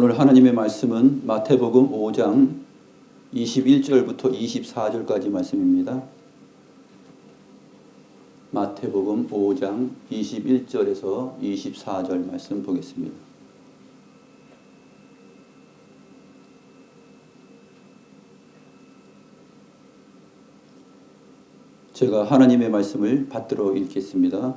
오늘 하나님의 말씀은 마태복음 5장 21절부터 24절까지 말씀입니다. 마태복음 5장 21절에서 24절 말씀 보겠습니다. 제가 하나님의 말씀을 받들어 읽겠습니다.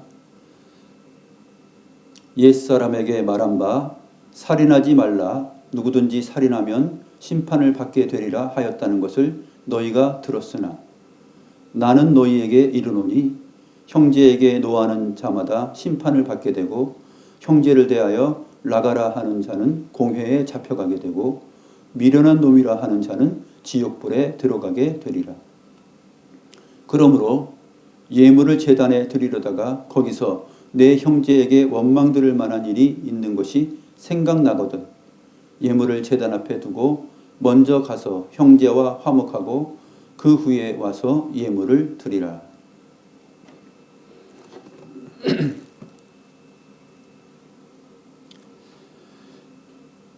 옛사람에게 말한 바 살인하지 말라, 누구든지 살인하면 심판을 받게 되리라 하였다는 것을 너희가 들었으나 나는 너희에게 이르노니 형제에게 노하는 자마다 심판을 받게 되고 형제를 대하여 나가라 하는 자는 공회에 잡혀가게 되고 미련한 놈이라 하는 자는 지옥불에 들어가게 되리라. 그러므로 예물을 제단에 드리려다가 거기서 내 형제에게 원망 들을 만한 일이 있는 것이 생각나거든 예물을 제단 앞에 두고 먼저 가서 형제와 화목하고 그 후에 와서 예물을 드리라.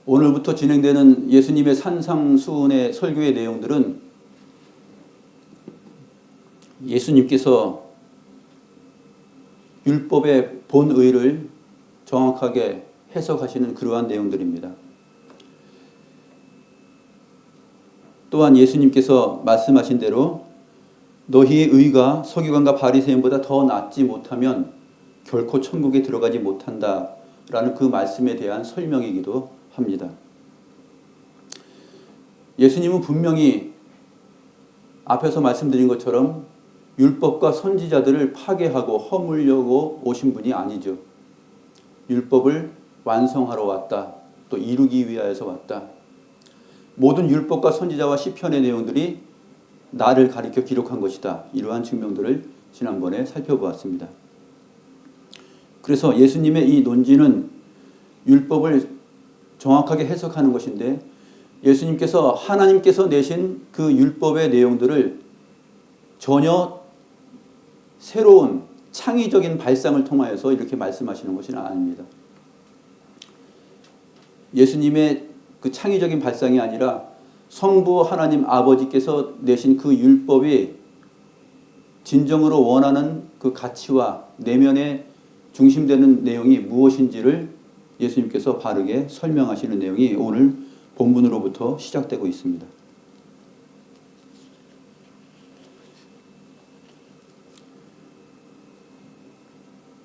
오늘부터 진행되는 예수님의 산상수훈의 설교의 내용들은 예수님께서 율법의 본의를 정확하게 해석하시는 그러한 내용들입니다. 또한 예수님께서 말씀하신 대로 너희의 의가 서기관과 바리새인보다 더 낫지 못하면 결코 천국에 들어가지 못한다라는 그 말씀에 대한 설명이기도 합니다. 예수님은 분명히 앞에서 말씀드린 것처럼 율법과 선지자들을 파괴하고 허물려고 오신 분이 아니죠. 율법을 완성하러 왔다. 또 이루기 위하여서 왔다. 모든 율법과 선지자와 시편의 내용들이 나를 가리켜 기록한 것이다. 이러한 증명들을 지난번에 살펴보았습니다. 그래서 예수님의 이 논지는 율법을 정확하게 해석하는 것인데 예수님께서 하나님께서 내신 그 율법의 내용들을 전혀 새로운 창의적인 발상을 통하여서 이렇게 말씀하시는 것은 아닙니다. 예수님의 그 창의적인 발상이 아니라 성부 하나님 아버지께서 내신 그 율법이 진정으로 원하는 그 가치와 내면에 중심되는 내용이 무엇인지를 예수님께서 바르게 설명하시는 내용이 오늘 본문으로부터 시작되고 있습니다.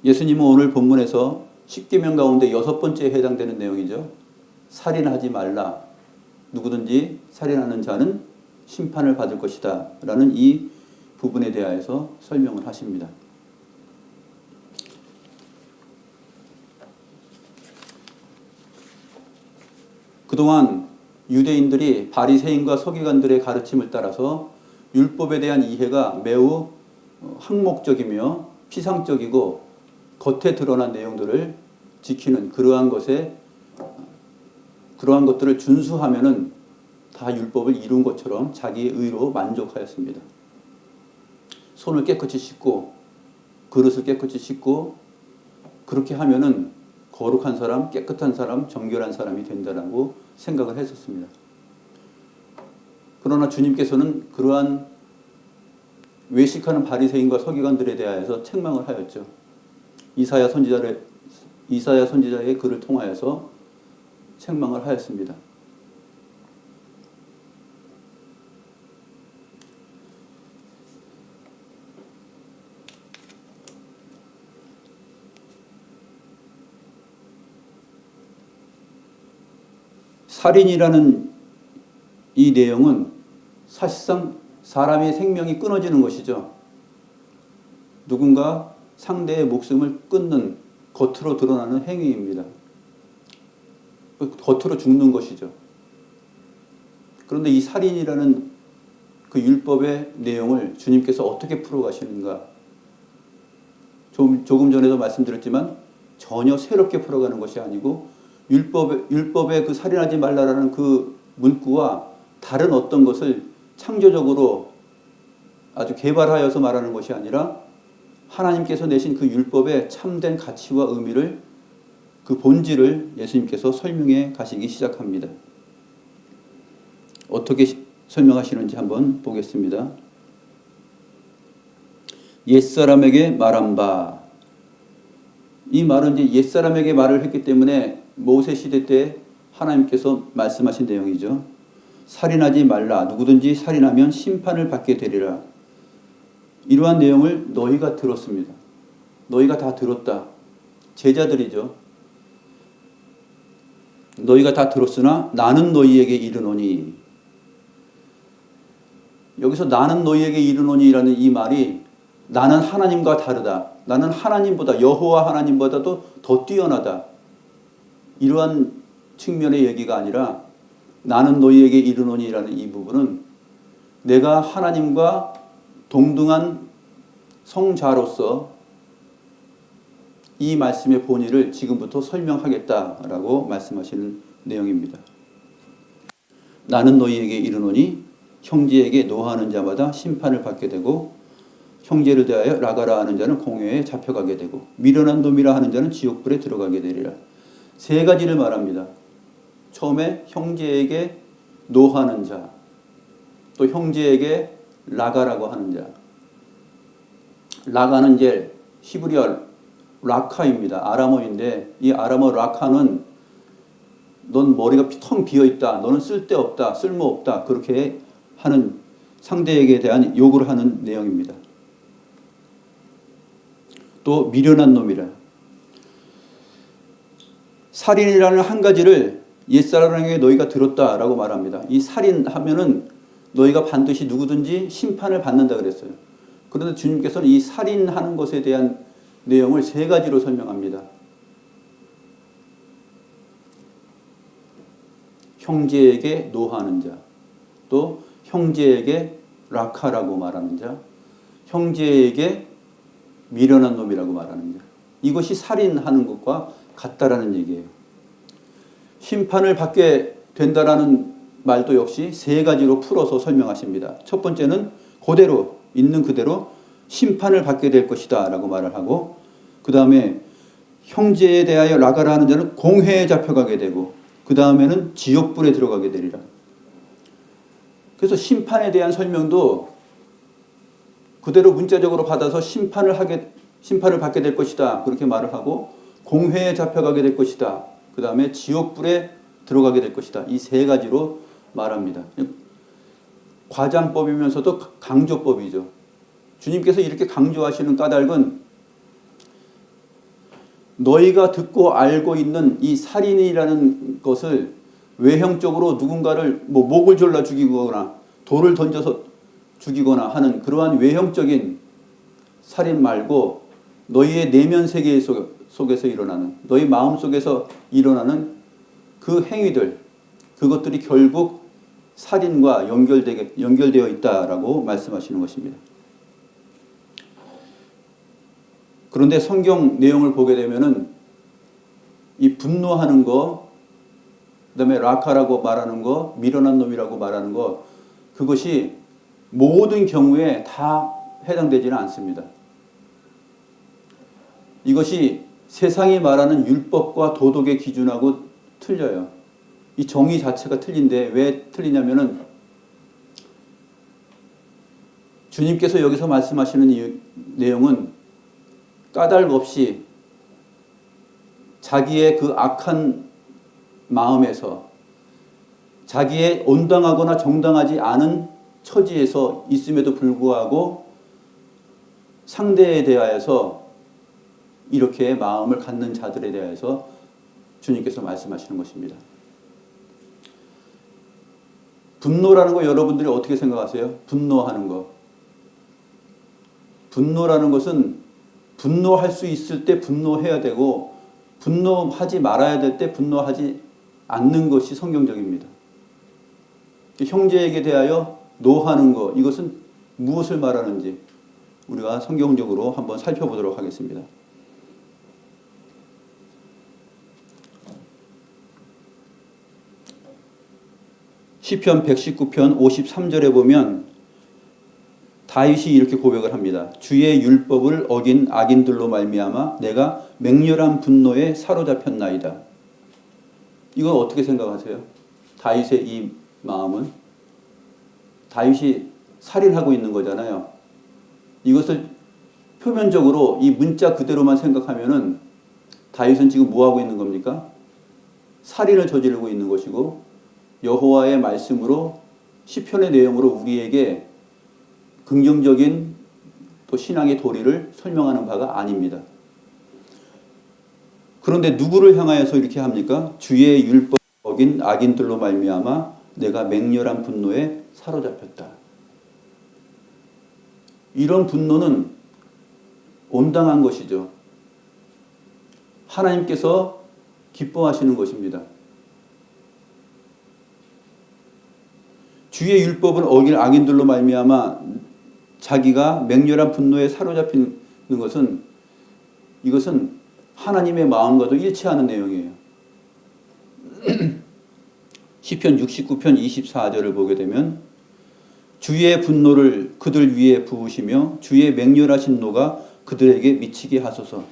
예수님은 오늘 본문에서 10계명 가운데 6번째에 해당되는 내용이죠. 살인하지 말라. 누구든지 살인하는 자는 심판을 받을 것이다. 라는 이 부분에 대하여서 설명을 하십니다. 그동안 유대인들이 바리새인과 서기관들의 가르침을 따라서 율법에 대한 이해가 매우 항목적이며 피상적이고 겉에 드러난 내용들을 지키는 그러한 것들을 준수하면은 다 율법을 이룬 것처럼 자기의 의로 만족하였습니다. 손을 깨끗이 씻고 그릇을 깨끗이 씻고 그렇게 하면은 거룩한 사람, 깨끗한 사람, 정결한 사람이 된다라고 생각을 했었습니다. 그러나 주님께서는 그러한 외식하는 바리새인과 서기관들에 대하여서 책망을 하였죠. 이사야 선지자의 글을 통하여서 책망을 하였습니다. 살인이라는 이 내용은 사실상 사람의 생명이 끊어지는 것이죠. 누군가 상대의 목숨을 끊는 겉으로 드러나는 행위입니다. 겉으로 죽는 것이죠. 그런데 이 살인이라는 그 율법의 내용을 주님께서 어떻게 풀어가시는가? 조금 전에도 말씀드렸지만 전혀 새롭게 풀어가는 것이 아니고 율법의 그 살인하지 말라라는 그 문구와 다른 어떤 것을 창조적으로 아주 개발하여서 말하는 것이 아니라 하나님께서 내신 그 율법의 참된 가치와 의미를 그 본질을 예수님께서 설명해 가시기 시작합니다. 어떻게 설명하시는지 한번 보겠습니다. 옛사람에게 말한 바. 이 말은 이제 옛사람에게 말을 했기 때문에 모세 시대 때 하나님께서 말씀하신 내용이죠. 살인하지 말라. 누구든지 살인하면 심판을 받게 되리라. 이러한 내용을 너희가 들었습니다. 너희가 다 들었다. 제자들이죠. 너희가 다 들었으나 나는 너희에게 이르노니. 여기서 나는 너희에게 이르노니라는 이 말이 나는 하나님과 다르다. 나는 하나님보다 여호와 하나님보다도 더 뛰어나다. 이러한 측면의 얘기가 아니라 나는 너희에게 이르노니라는 이 부분은 내가 하나님과 동등한 성자로서 이 말씀의 본의를 지금부터 설명하겠다라고 말씀하시는 내용입니다. 나는 너희에게 이르노니 형제에게 노하는 자마다 심판을 받게 되고 형제를 대하여 라가라 하는 자는 공회에 잡혀가게 되고 미련한 놈이라 하는 자는 지옥불에 들어가게 되리라. 세 가지를 말합니다. 처음에 형제에게 노하는 자, 또 형제에게 라가라고 하는 자. 라가는 이제 히브리어 라카입니다. 아람어인데 이 아람어 라카는 넌 머리가 텅 비어있다. 너는 쓸데없다. 쓸모없다. 그렇게 하는 상대에게 대한 욕을 하는 내용입니다. 또 미련한 놈이라. 살인이라는 한 가지를 옛사람에게 너희가 들었다라고 말합니다. 이 살인하면은 너희가 반드시 누구든지 심판을 받는다 그랬어요. 그런데 주님께서는 이 살인하는 것에 대한 내용을 세 가지로 설명합니다. 형제에게 노하는 자, 또 형제에게 라카라고 말하는 자, 형제에게 미련한 놈이라고 말하는 자. 이것이 살인하는 것과 같다라는 얘기예요. 심판을 받게 된다라는 말도 역시 세 가지로 풀어서 설명하십니다. 첫 번째는 그대로 있는 그대로 심판을 받게 될 것이다 라고 말을 하고, 그 다음에 형제에 대하여 라가라 하는 자는 공회에 잡혀가게 되고, 그 다음에는 지옥불에 들어가게 되리라. 그래서 심판에 대한 설명도 그대로 문자적으로 받아서 심판을 받게 될 것이다 그렇게 말을 하고, 공회에 잡혀가게 될 것이다, 그 다음에 지옥불에 들어가게 될 것이다, 이 세 가지로 말합니다. 과장법이면서도 강조법이죠. 주님께서 이렇게 강조하시는 까닭은 너희가 듣고 알고 있는 이 살인이라는 것을 외형적으로 누군가를 목을 졸라 죽이거나 돌을 던져서 죽이거나 하는 그러한 외형적인 살인 말고 너희의 내면 세계 속에서 일어나는, 너희 마음 속에서 일어나는 그 행위들, 그것들이 결국 살인과 연결되어 있다라고 말씀하시는 것입니다. 그런데 성경 내용을 보게 되면은 이 분노하는 거, 그다음에 라카라고 말하는 거, 미련한 놈이라고 말하는 거, 그것이 모든 경우에 다 해당되지는 않습니다. 이것이 세상이 말하는 율법과 도덕의 기준하고 틀려요. 이 정의 자체가 틀린데 왜 틀리냐면은 주님께서 여기서 말씀하시는 이 내용은 까닭 없이 자기의 그 악한 마음에서 자기의 온당하거나 정당하지 않은 처지에서 있음에도 불구하고 상대에 대하여서 이렇게 마음을 갖는 자들에 대해서 주님께서 말씀하시는 것입니다. 분노라는 거 여러분들이 어떻게 생각하세요? 분노하는 거. 분노라는 것은 분노할 수 있을 때 분노해야 되고 분노하지 말아야 될 때 분노하지 않는 것이 성경적입니다. 형제에게 대하여 노하는 것, 이것은 무엇을 말하는지 우리가 성경적으로 한번 살펴보도록 하겠습니다. 시편 119편 53절에 보면 다윗이 이렇게 고백을 합니다. 주의 율법을 어긴 악인들로 말미암아 내가 맹렬한 분노에 사로잡혔나이다. 이건 어떻게 생각하세요? 다윗의 이 마음은? 다윗이 살인하고 있는 거잖아요. 이것을 표면적으로 이 문자 그대로만 생각하면은 다윗은 지금 뭐 하고 있는 겁니까? 살인을 저지르고 있는 것이고 여호와의 말씀으로 시편의 내용으로 우리에게 긍정적인 또 신앙의 도리를 설명하는 바가 아닙니다. 그런데 누구를 향하여서 이렇게 합니까? 주의 율법 어긴 악인들로 말미암아 내가 맹렬한 분노에 사로잡혔다. 이런 분노는 온당한 것이죠. 하나님께서 기뻐하시는 것입니다. 주의 율법을 어길 악인들로 말미암아 자기가 맹렬한 분노에 사로잡히는 것은 이것은 하나님의 마음과도 일치하는 내용이에요. 시편 69편 24절을 보게 되면 주의 분노를 그들 위에 부으시며 주의 맹렬하신 노가 그들에게 미치게 하소서.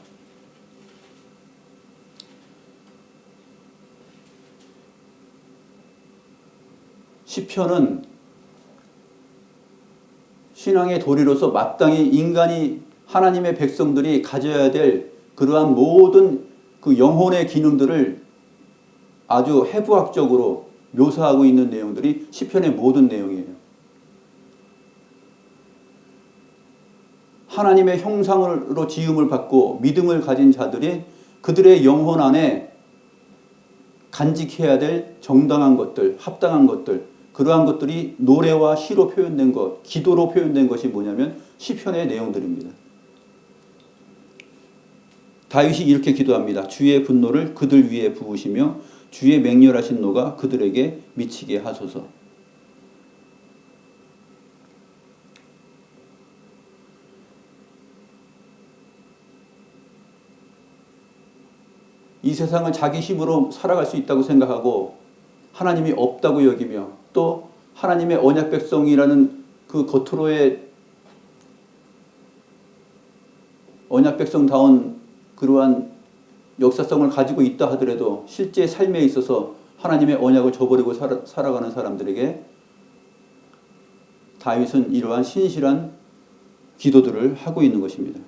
시편은 신앙의 도리로서 마땅히 인간이 하나님의 백성들이 가져야 될 그러한 모든 그 영혼의 기능들을 아주 해부학적으로 묘사하고 있는 내용들이 시편의 모든 내용이에요. 하나님의 형상으로 지음을 받고 믿음을 가진 자들이 그들의 영혼 안에 간직해야 될 정당한 것들, 합당한 것들, 그러한 것들이 노래와 시로 표현된 것, 기도로 표현된 것이 뭐냐면 시편의 내용들입니다. 다윗이 이렇게 기도합니다. 주의 분노를 그들 위에 부으시며 주의 맹렬하신 노가 그들에게 미치게 하소서. 이 세상을 자기 힘으로 살아갈 수 있다고 생각하고 하나님이 없다고 여기며 또 하나님의 언약 백성이라는 그 겉으로의 언약 백성다운 그러한 역사성을 가지고 있다 하더라도 실제 삶에 있어서 하나님의 언약을 저버리고 살아가는 사람들에게 다윗은 이러한 신실한 기도들을 하고 있는 것입니다.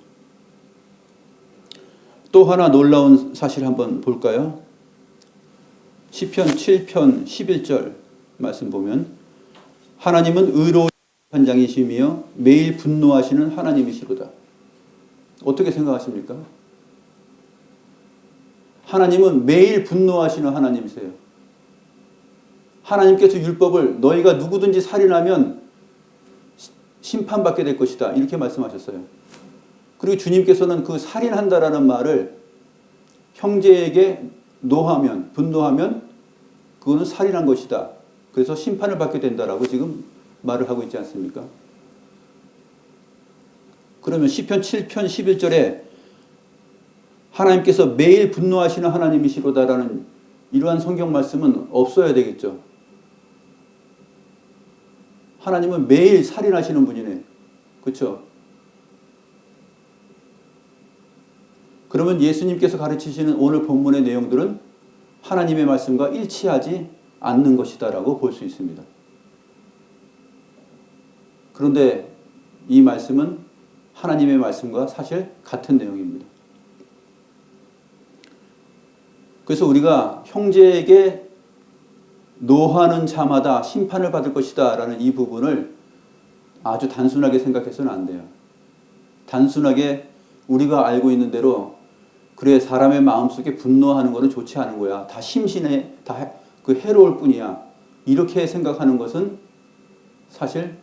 또 하나 놀라운 사실 한번 볼까요? 시편 7편 11절 말씀 보면 하나님은 의로운 판장이시며 매일 분노하시는 하나님이시로다. 어떻게 생각하십니까? 하나님은 매일 분노하시는 하나님이세요. 하나님께서 율법을 너희가 누구든지 살인하면 심판받게 될 것이다. 이렇게 말씀하셨어요. 그리고 주님께서는 그 살인한다라는 말을 형제에게 노하면, 분노하면 그거는 살인한 것이다. 그래서 심판을 받게 된다라고 지금 말을 하고 있지 않습니까? 그러면 시편 7편 11절에 하나님께서 매일 분노하시는 하나님이시로다라는 이러한 성경 말씀은 없어야 되겠죠. 하나님은 매일 살인하시는 분이네. 그렇죠? 그러면 예수님께서 가르치시는 오늘 본문의 내용들은 하나님의 말씀과 일치하지 않는 것이다라고 볼 수 있습니다. 그런데 이 말씀은 하나님의 말씀과 사실 같은 내용입니다. 그래서 우리가 형제에게 노하는 자마다 심판을 받을 것이다 라는 이 부분을 아주 단순하게 생각해서는 안 돼요. 단순하게 우리가 알고 있는 대로 그래 사람의 마음속에 분노하는 것은 좋지 않은 거야. 다 심신에 다 그 해로울 뿐이야. 이렇게 생각하는 것은 사실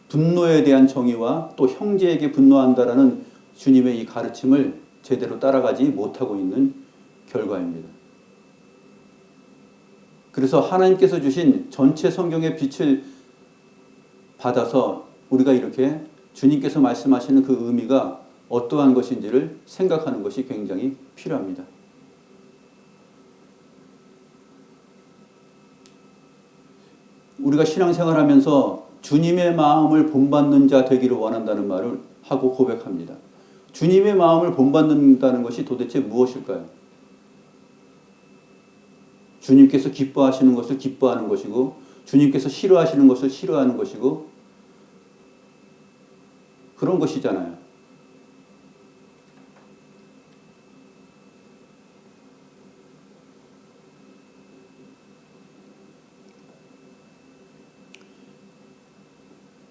분노에 대한 정의와 또 형제에게 분노한다라는 주님의 이 가르침을 제대로 따라가지 못하고 있는 결과입니다. 그래서 하나님께서 주신 전체 성경의 빛을 받아서 우리가 이렇게 주님께서 말씀하시는 그 의미가 어떠한 것인지를 생각하는 것이 굉장히 필요합니다. 우리가 신앙생활하면서 주님의 마음을 본받는 자 되기를 원한다는 말을 하고 고백합니다. 주님의 마음을 본받는다는 것이 도대체 무엇일까요? 주님께서 기뻐하시는 것을 기뻐하는 것이고 주님께서 싫어하시는 것을 싫어하는 것이고 그런 것이잖아요.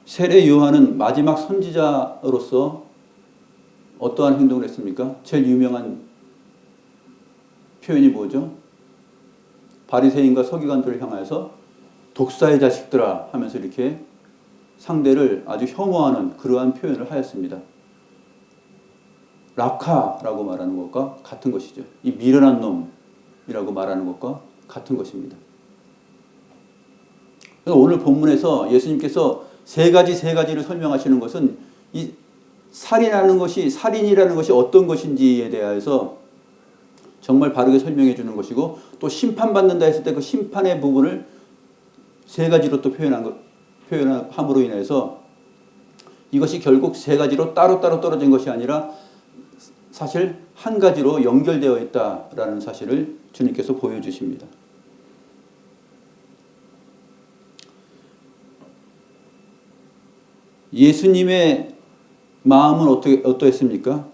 세례 요한은 마지막 선지자로서 어떠한 행동을 했습니까? 제일 유명한 표현이 뭐죠? 바리새인과 서기관들을 향해서 독사의 자식들아 하면서 이렇게 상대를 아주 혐오하는 그러한 표현을 하였습니다. 락하라고 말하는 것과 같은 것이죠. 이 미련한 놈이라고 말하는 것과 같은 것입니다. 그래서 오늘 본문에서 예수님께서 세 가지를 설명하시는 것은 이 살인이라는 것이 어떤 것인지에 대해서 정말 바르게 설명해 주는 것이고 또 심판받는다 했을 때 그 심판의 부분을 세 가지로 또 표현함으로 인해서 이것이 결국 세 가지로 따로따로 떨어진 것이 아니라 사실 한 가지로 연결되어 있다라는 사실을 주님께서 보여주십니다. 예수님의 마음은 어떠했습니까?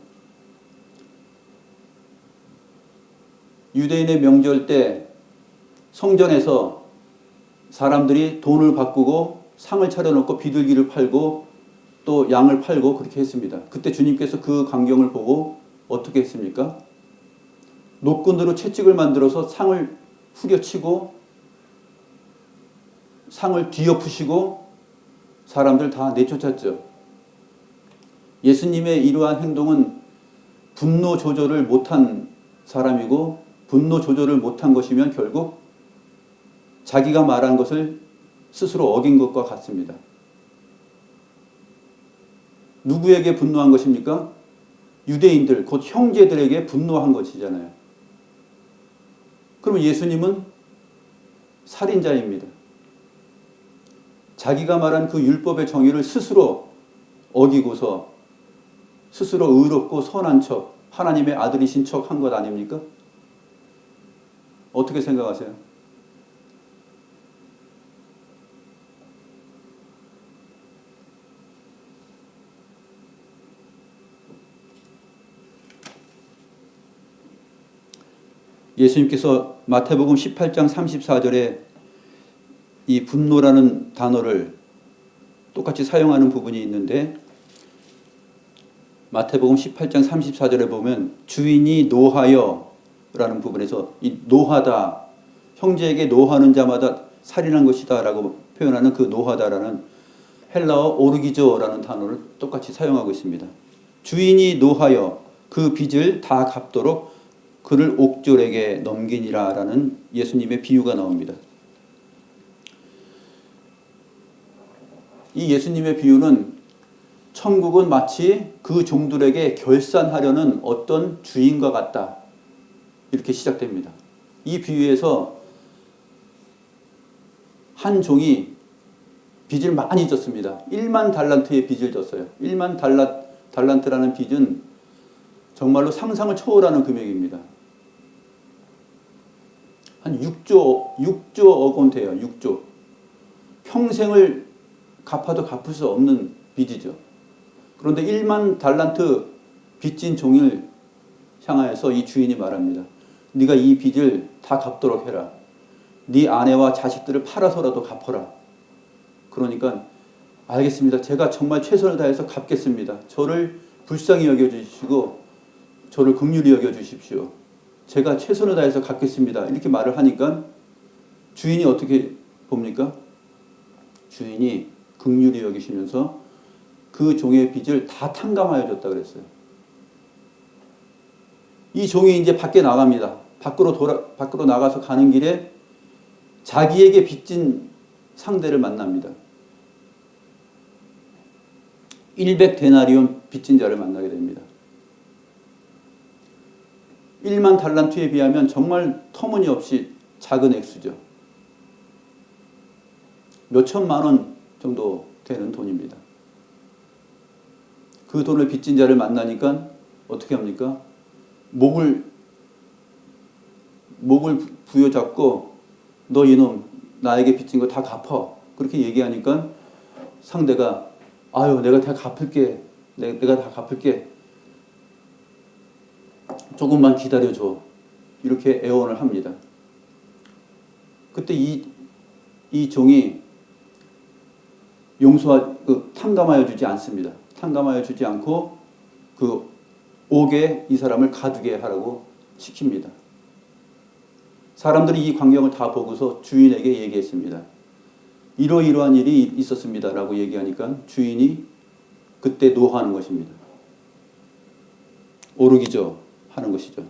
유대인의 명절 때 성전에서 사람들이 돈을 바꾸고 상을 차려놓고 비둘기를 팔고 또 양을 팔고 그렇게 했습니다. 그때 주님께서 그 광경을 보고 어떻게 했습니까? 노끈으로 채찍을 만들어서 상을 후려치고 상을 뒤엎으시고 사람들 다 내쫓았죠. 예수님의 이러한 행동은 분노 조절을 못한 사람이고 분노 조절을 못한 것이면 결국 자기가 말한 것을 스스로 어긴 것과 같습니다. 누구에게 분노한 것입니까? 유대인들, 곧 형제들에게 분노한 것이잖아요. 그럼 예수님은 살인자입니다. 자기가 말한 그 율법의 정의를 스스로 어기고서 스스로 의롭고 선한 척, 하나님의 아들이신 척 한 것 아닙니까? 어떻게 생각하세요? 예수님께서 마태복음 18장 34절에 이 분노라는 단어를 똑같이 사용하는 부분이 있는데 마태복음 18장 34절에 보면 주인이 노하여 라는 부분에서 이 노하다, 형제에게 노하는 자마다 살인한 것이다 라고 표현하는 그 노하다라는 헬라어 오르기조라는 단어를 똑같이 사용하고 있습니다. 주인이 노하여 그 빚을 다 갚도록 그를 옥졸에게 넘기니라 라는 예수님의 비유가 나옵니다. 이 예수님의 비유는 천국은 마치 그 종들에게 결산하려는 어떤 주인과 같다. 이렇게 시작됩니다. 이 비유에서 한 종이 빚을 많이 졌습니다. 1만 달란트의 빚을 졌어요. 1만 달란트라는 빚은 정말로 상상을 초월하는 금액입니다. 한 6조억 원 돼요. 6조. 평생을 갚아도 갚을 수 없는 빚이죠. 그런데 1만 달란트 빚진 종을 향하여서 이 주인이 말합니다. 네가 이 빚을 다 갚도록 해라. 네 아내와 자식들을 팔아서라도 갚아라. 그러니까 알겠습니다. 제가 정말 최선을 다해서 갚겠습니다. 저를 불쌍히 여겨주시고 저를 긍휼히 여겨주십시오. 제가 최선을 다해서 갚겠습니다. 이렇게 말을 하니까 주인이 어떻게 봅니까? 주인이 긍휼히 여기시면서 그 종의 빚을 다 탕감하여 줬다 그랬어요. 이 종이 이제 밖에 나갑니다. 밖으로 나가서 가는 길에 자기에게 빚진 상대를 만납니다. 100데나리온 빚진 자를 만나게 됩니다. 1만 달란트에 비하면 정말 터무니없이 작은 액수죠. 몇 천만 원 정도 되는 돈입니다. 그 돈을 빚진 자를 만나니까 어떻게 합니까? 목을 부여잡고 너 이놈 나에게 빚진 거 다 갚아. 그렇게 얘기하니까 상대가 아유 내가 다 갚을게. 내가 다 갚을게. 조금만 기다려줘. 이렇게 애원을 합니다. 그때 이 종이 탕감하여 주지 않습니다. 탕감하여 주지 않고 그 옥에 이 사람을 가두게 하라고 시킵니다. 사람들이 이 광경을 다 보고서 주인에게 얘기했습니다. 이러이러한 일이 있었습니다. 라고 얘기하니까 주인이 그때 노하는 것입니다. 오르기죠. 하는 것이죠.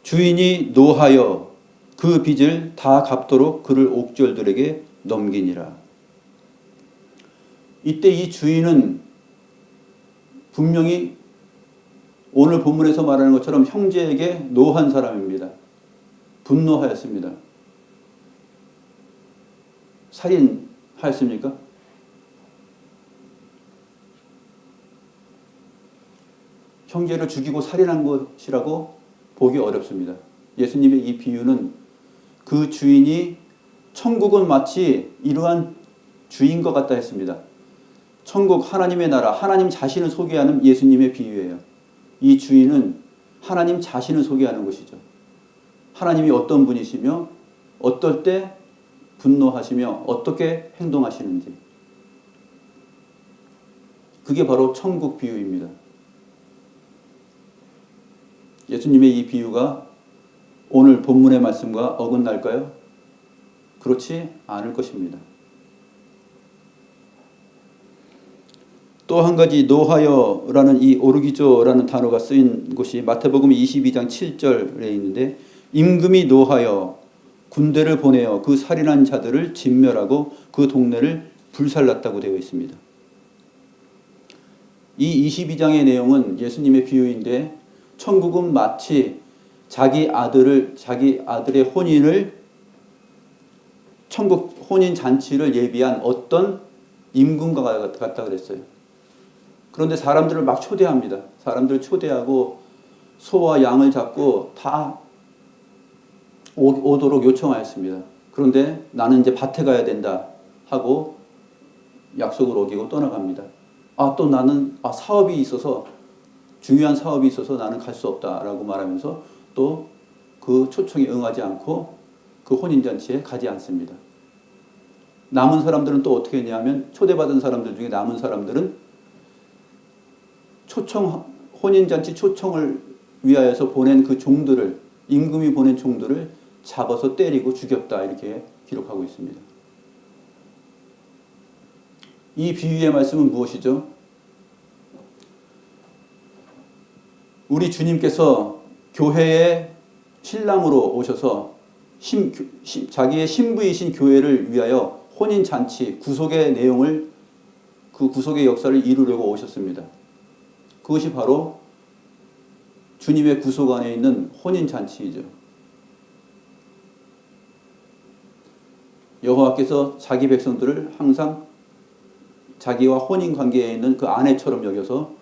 주인이 노하여 그 빚을 다 갚도록 그를 옥졸들에게 넘기니라. 이때 이 주인은 분명히 오늘 본문에서 말하는 것처럼 형제에게 노한 사람입니다. 분노하였습니다. 살인하였습니까? 형제를 죽이고 살인한 것이라고 보기 어렵습니다. 예수님의 이 비유는 그 주인이 천국은 마치 이러한 주인과 같다 했습니다. 천국 하나님의 나라, 하나님 자신을 소개하는 예수님의 비유예요. 이 주인은 하나님 자신을 소개하는 것이죠. 하나님이 어떤 분이시며 어떨 때 분노하시며 어떻게 행동하시는지. 그게 바로 천국 비유입니다. 예수님의 이 비유가 오늘 본문의 말씀과 어긋날까요? 그렇지 않을 것입니다. 또 한 가지 노하여라는 이 오르기조라는 단어가 쓰인 곳이 마태복음 22장 7절에 있는데 임금이 노하여 군대를 보내어 그 살인한 자들을 진멸하고 그 동네를 불살랐다고 되어 있습니다. 이 22장의 내용은 예수님의 비유인데 천국은 마치 자기 아들의 혼인을 천국 혼인 잔치를 예비한 어떤 임금과 같다 그랬어요. 그런데 사람들을 막 초대합니다. 사람들을 초대하고 소와 양을 잡고 다 오도록 요청하였습니다. 그런데 나는 이제 밭에 가야 된다 하고 약속을 어기고 떠나갑니다. 또 나는 사업이 있어서 중요한 사업이 있어서 나는 갈 수 없다라고 말하면서 또 그 초청에 응하지 않고 그 혼인잔치에 가지 않습니다. 남은 사람들은 또 어떻게 했냐면 초대받은 사람들 중에 남은 사람들은 혼인잔치 초청을 위하여서 보낸 그 종들을 임금이 보낸 종들을 잡아서 때리고 죽였다 이렇게 기록하고 있습니다. 이 비유의 말씀은 무엇이죠? 우리 주님께서 교회의 신랑으로 오셔서 자기의 신부이신 교회를 위하여 혼인잔치, 구속의 내용을 그 구속의 역사를 이루려고 오셨습니다. 그것이 바로 주님의 구속 안에 있는 혼인잔치이죠. 여호와께서 자기 백성들을 항상 자기와 혼인관계에 있는 그 아내처럼 여겨서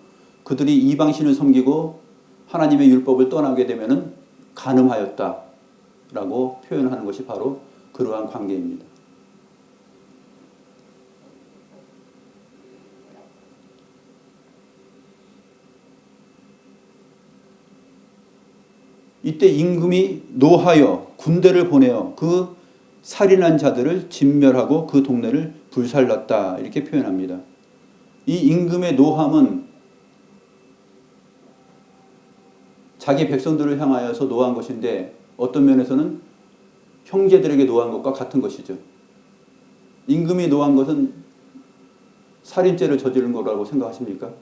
그들이 이방신을 섬기고 하나님의 율법을 떠나게 되면은 간음하였다라고 표현하는 것이 바로 그러한 관계입니다. 이때 임금이 노하여 군대를 보내어 그 살인한 자들을 진멸하고 그 동네를 불살랐다 이렇게 표현합니다. 이 임금의 노함은 자기 백성들을 향하여서 노한 것인데 어떤 면에서는 형제들에게 노한 것과 같은 것이죠. 임금이 노한 것은 살인죄를 저지른 거라고 생각하십니까?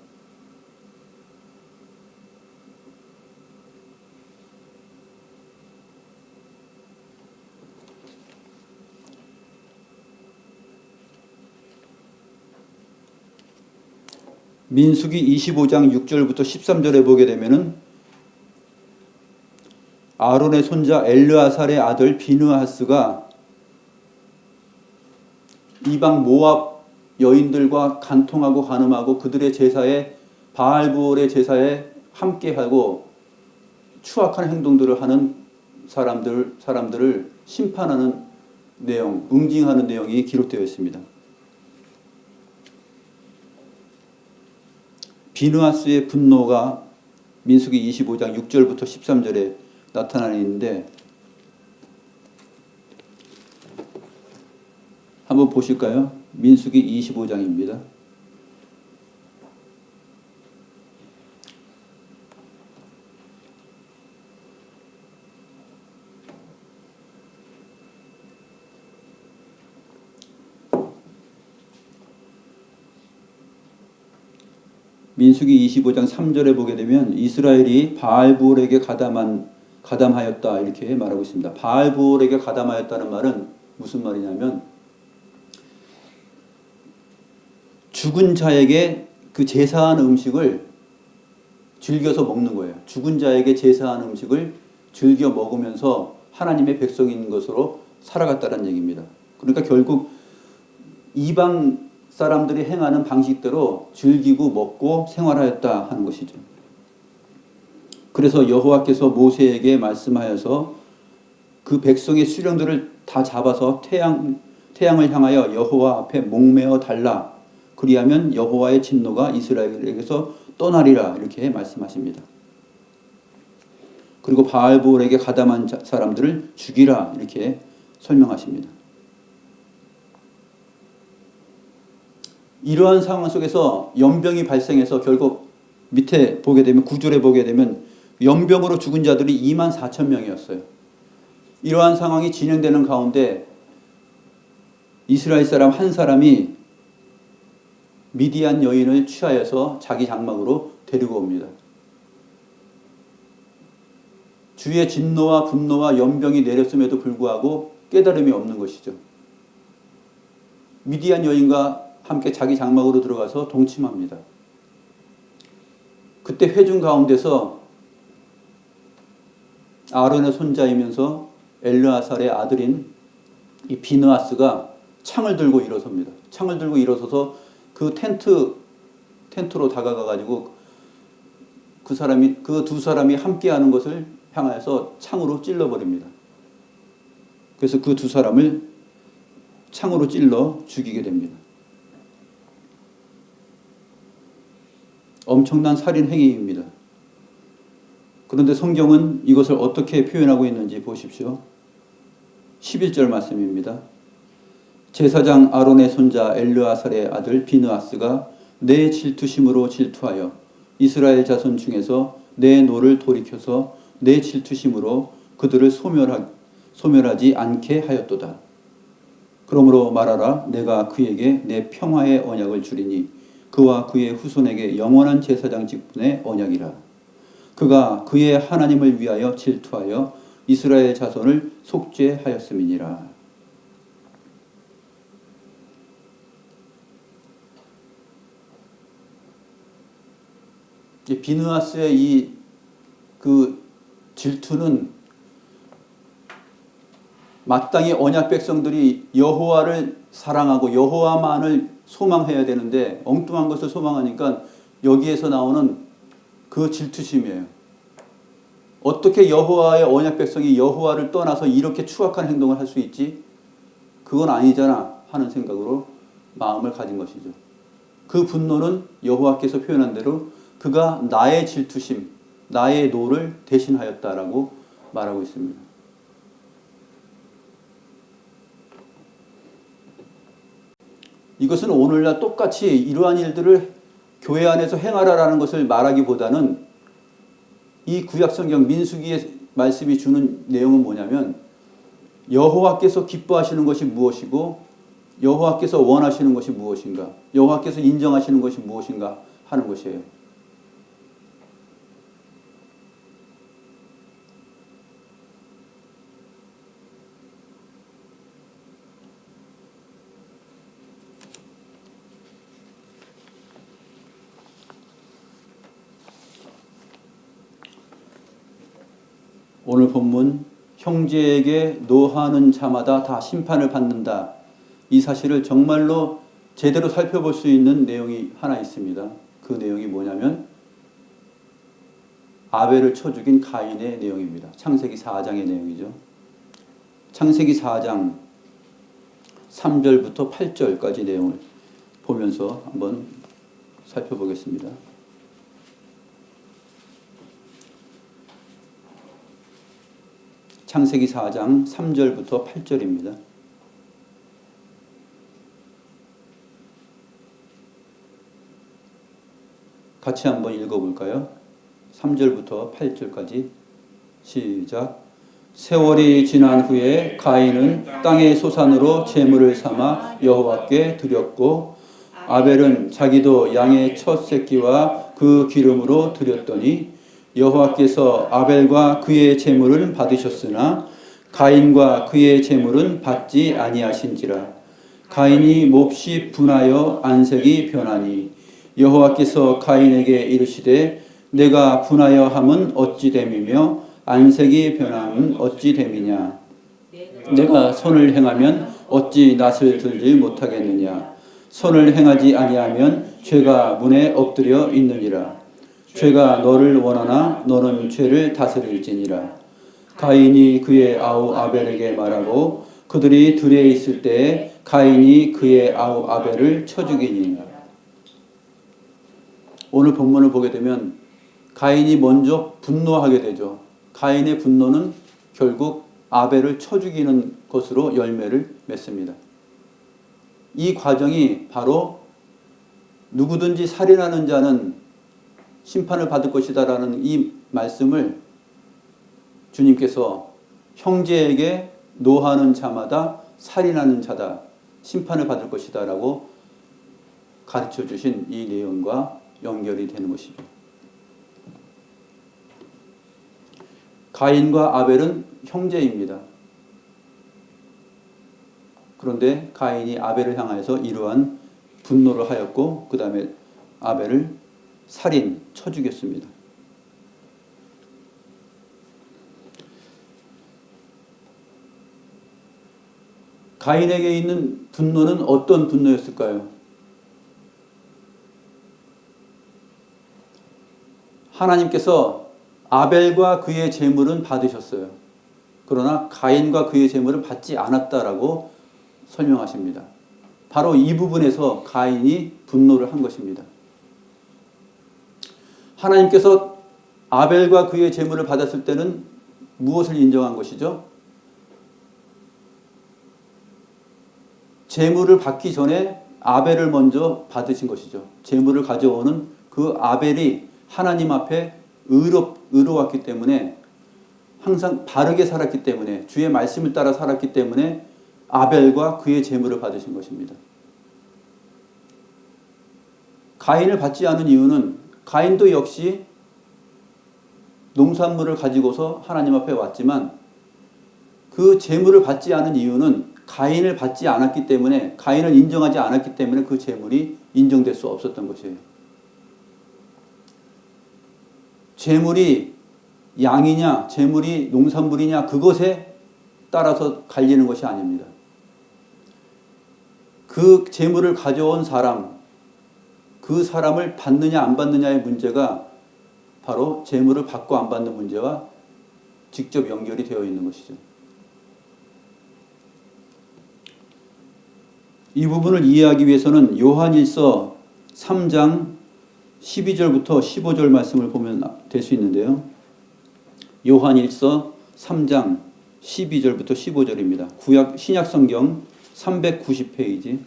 민수기 25장 6절부터 13절에 보게 되면은 아론의 손자 엘르아살의 아들 비느하스가 이방 모압 여인들과 간통하고 간음하고 그들의 제사에 바알부올의 제사에 함께하고 추악한 행동들을 하는 사람들을 심판하는 내용, 응징하는 내용이 기록되어 있습니다. 비느하스의 분노가 민수기 25장 6절부터 13절에 나타나는데 한번 보실까요? 민수기 25장입니다. 민수기 25장 3절에 보게 되면 이스라엘이 바알부올에게 가담하였다 이렇게 말하고 있습니다. 바알부올에게 가담하였다는 말은 무슨 말이냐면 죽은 자에게 그 제사한 음식을 즐겨서 먹는 거예요. 죽은 자에게 제사한 음식을 즐겨 먹으면서 하나님의 백성인 것으로 살아갔다는 얘기입니다. 그러니까 결국 이방 사람들이 행하는 방식대로 즐기고 먹고 생활하였다 하는 것이죠. 그래서 여호와께서 모세에게 말씀하여서 그 백성의 수령들을 다 잡아서 태양을 향하여 여호와 앞에 목매어 달라. 그리하면 여호와의 진노가 이스라엘에게서 떠나리라 이렇게 말씀하십니다. 그리고 바알부올에게 가담한 사람들을 죽이라 이렇게 설명하십니다. 이러한 상황 속에서 연병이 발생해서 결국 밑에 보게 되면 9절에 보게 되면 연병으로 죽은 자들이 24,000명이었어요. 이러한 상황이 진행되는 가운데 이스라엘 사람 한 사람이 미디안 여인을 취하여서 자기 장막으로 데리고 옵니다. 주의 진노와 분노와 연병이 내렸음에도 불구하고 깨달음이 없는 것이죠. 미디안 여인과 함께 자기 장막으로 들어가서 동침합니다. 그때 회중 가운데서 아론의 손자이면서 엘르아살의 아들인 이 비느하스가 창을 들고 일어섭니다. 창을 들고 일어서서 그 텐트로 다가가 가지고 그 두 사람이 함께하는 것을 향하여서 창으로 찔러버립니다. 그래서 그 두 사람을 창으로 찔러 죽이게 됩니다. 엄청난 살인 행위입니다. 그런데 성경은 이것을 어떻게 표현하고 있는지 보십시오. 11절 말씀입니다. 제사장 아론의 손자 엘르아살의 아들 비느하스가 내 질투심으로 질투하여 이스라엘 자손 중에서 내 노를 돌이켜서 내 질투심으로 그들을 소멸하지 않게 하였도다. 그러므로 말하라. 내가 그에게 내 평화의 언약을 주리니 그와 그의 후손에게 영원한 제사장 직분의 언약이라. 그가 그의 하나님을 위하여 질투하여 이스라엘 자손을 속죄하였음이니라. 비느하스의 그 질투는 마땅히 언약 백성들이 여호와를 사랑하고 여호와만을 소망해야 되는데 엉뚱한 것을 소망하니까 여기에서 나오는 그 질투심이에요. 어떻게 여호와의 언약 백성이 여호와를 떠나서 이렇게 추악한 행동을 할 수 있지? 그건 아니잖아 하는 생각으로 마음을 가진 것이죠. 그 분노는 여호와께서 표현한 대로 그가 나의 질투심, 나의 노를 대신하였다라고 말하고 있습니다. 이것은 오늘날 똑같이 이러한 일들을 교회 안에서 행하라라는 것을 말하기보다는 이 구약성경 민수기의 말씀이 주는 내용은 뭐냐면 여호와께서 기뻐하시는 것이 무엇이고 여호와께서 원하시는 것이 무엇인가, 여호와께서 인정하시는 것이 무엇인가 하는 것이에요. 오늘 본문 형제에게 노하는 자마다 다 심판을 받는다. 이 사실을 정말로 제대로 살펴볼 수 있는 내용이 하나 있습니다. 그 내용이 뭐냐면 아벨을 쳐 죽인 가인의 내용입니다. 창세기 4장의 내용이죠. 창세기 4장 3절부터 8절까지 내용을 보면서 한번 살펴보겠습니다. 창세기 4장 3절부터 8절입니다. 같이 한번 읽어볼까요? 3절부터 8절까지 시작. 세월이 지난 후에 가인은 땅의 소산으로 제물을 삼아 여호와께 드렸고 아벨은 자기도 양의 첫 새끼와 그 기름으로 드렸더니 여호와께서 아벨과 그의 제물은 받으셨으나 가인과 그의 제물은 받지 아니하신지라. 가인이 몹시 분하여 안색이 변하니 여호와께서 가인에게 이르시되 내가 분하여 함은 어찌 됨이며 안색이 변함은 어찌 됨이냐. 내가 선을 행하면 어찌 낯을 들지 못하겠느냐. 선을 행하지 아니하면 죄가 문에 엎드려 있느니라. 죄가 너를 원하나 너는 죄를 다스릴지니라. 가인이 그의 아우 아벨에게 말하고 그들이 들에 있을 때에 가인이 그의 아우 아벨을 쳐 죽이니라. 오늘 본문을 보게 되면 가인이 먼저 분노하게 되죠. 가인의 분노는 결국 아벨을 쳐 죽이는 것으로 열매를 맺습니다. 이 과정이 바로 누구든지 살인하는 자는 심판을 받을 것이다 라는 이 말씀을 주님께서 형제에게 노하는 자마다 살인하는 자다, 심판을 받을 것이다 라고 가르쳐 주신 이 내용과 연결이 되는 것이죠. 가인과 아벨은 형제입니다. 그런데 가인이 아벨을 향해서 이러한 분노를 하였고 그 다음에 아벨을 살인, 쳐 죽였습니다. 가인에게 있는 분노는 어떤 분노였을까요? 하나님께서 아벨과 그의 제물은 받으셨어요. 그러나 가인과 그의 제물은 받지 않았다라고 설명하십니다. 바로 이 부분에서 가인이 분노를 한 것입니다. 하나님께서 아벨과 그의 제물을 받았을 때는 무엇을 인정한 것이죠? 제물을 받기 전에 아벨을 먼저 받으신 것이죠. 제물을 가져오는 그 아벨이 하나님 앞에 의로웠기 때문에, 항상 바르게 살았기 때문에, 주의 말씀을 따라 살았기 때문에 아벨과 그의 제물을 받으신 것입니다. 가인을 받지 않은 이유는 가인도 역시 농산물을 가지고서 하나님 앞에 왔지만 그 제물을 받지 않은 이유는 가인을 받지 않았기 때문에, 가인을 인정하지 않았기 때문에 그 제물이 인정될 수 없었던 것이에요. 제물이 양이냐 제물이 농산물이냐 그것에 따라서 갈리는 것이 아닙니다. 그 제물을 가져온 사람, 그 사람을 받느냐 안 받느냐의 문제가 바로 제물을 받고 안 받는 문제와 직접 연결이 되어 있는 것이죠. 이 부분을 이해하기 위해서는 요한일서 3장 12절부터 15절 말씀을 보면 될 수 있는데요. 요한일서 3장 12절부터 15절입니다. 신약성경 390페이지.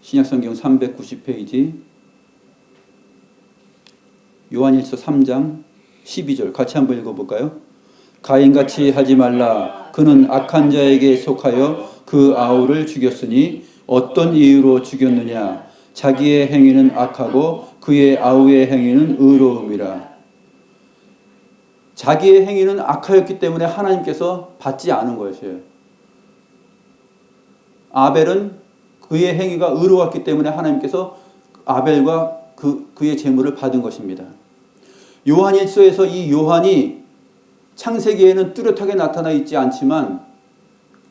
신약성경 390페이지. 요한일서 3장 12절 같이 한번 읽어볼까요? 가인같이 하지 말라. 그는 악한 자에게 속하여 그 아우를 죽였으니 어떤 이유로 죽였느냐? 자기의 행위는 악하고 그의 아우의 행위는 의로움이라. 자기의 행위는 악하였기 때문에 하나님께서 받지 않은 것이에요. 아벨은 그의 행위가 의로웠기 때문에 하나님께서 아벨과 그의 제물을 받은 것입니다. 요한일서에서 이 요한이 창세기에는 뚜렷하게 나타나 있지 않지만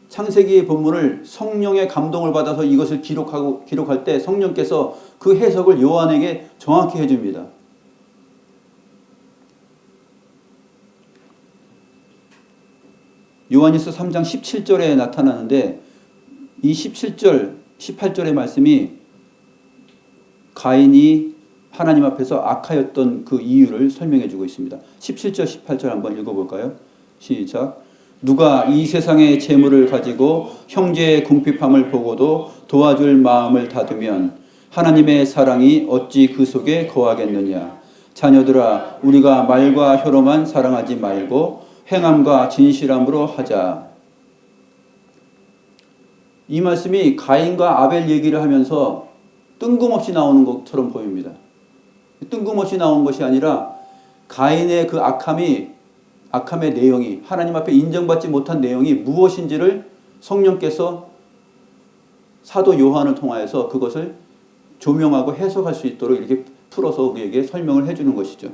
창세기의 본문을 성령의 감동을 받아서 이것을 기록할 때 성령께서 그 해석을 요한에게 정확히 해줍니다. 요한일서 3장 17절에 나타나는데 이 17절, 18절의 말씀이 가인이 하나님 앞에서 악하였던 그 이유를 설명해 주고 있습니다. 17절, 18절 한번 읽어볼까요? 시작. 누가 이 세상의 재물을 가지고 형제의 궁핍함을 보고도 도와줄 마음을 닫으면 하나님의 사랑이 어찌 그 속에 거하겠느냐. 자녀들아, 우리가 말과 혀로만 사랑하지 말고 행함과 진실함으로 하자. 이 말씀이 가인과 아벨 얘기를 하면서 뜬금없이 나오는 것처럼 보입니다. 뜬금없이 나온 것이 아니라 가인의 그 악함의 내용이, 하나님 앞에 인정받지 못한 내용이 무엇인지를 성령께서 사도 요한을 통하여서 그것을 조명하고 해석할 수 있도록 이렇게 풀어서 우리에게 설명을 해주는 것이죠.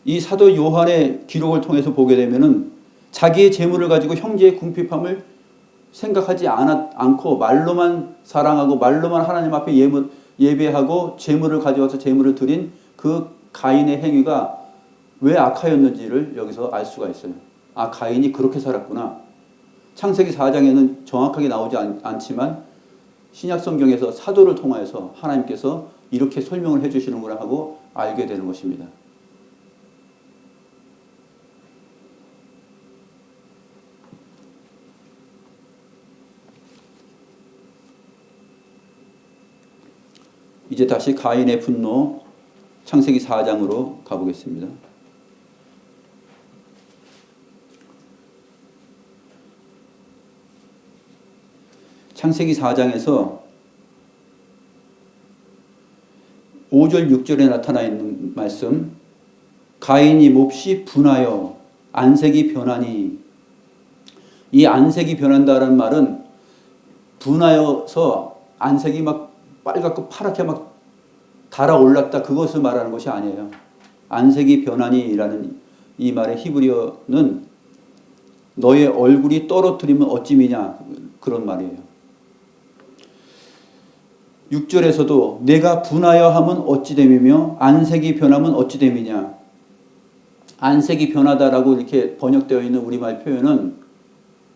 이 사도 요한의 기록을 통해서 보게 되면은 자기의 재물을 가지고 형제의 궁핍함을 생각하지 않고 말로만 사랑하고 말로만 하나님 앞에 예배하고 재물을 가져와서 재물을 드린 그 가인의 행위가 왜 악하였는지를 여기서 알 수가 있어요. 아, 가인이 그렇게 살았구나. 창세기 4장에는 정확하게 나오지 않지만 신약 성경에서 사도를 통하여서 하나님께서 이렇게 설명을 해주시는구나 하고 알게 되는 것입니다. 이제 다시 가인의 분노 창세기 4장으로 가보겠습니다. 창세기 4장에서 5절 6절에 나타나 있는 말씀, 가인이 몹시 분하여 안색이 변하니, 이 안색이 변한다는 말은 분하여서 안색이 막 빨갛고 파랗게 막 달아올랐다, 그것을 말하는 것이 아니에요. 안색이 변하니라는 이 말의 히브리어는 너의 얼굴이 떨어뜨리면 어찌 미냐, 그런 말이에요. 6절에서도 내가 분하여 하면 어찌 됨이며 안색이 변하면 어찌 됨이냐. 안색이 변하다라고 이렇게 번역되어 있는 우리말 표현은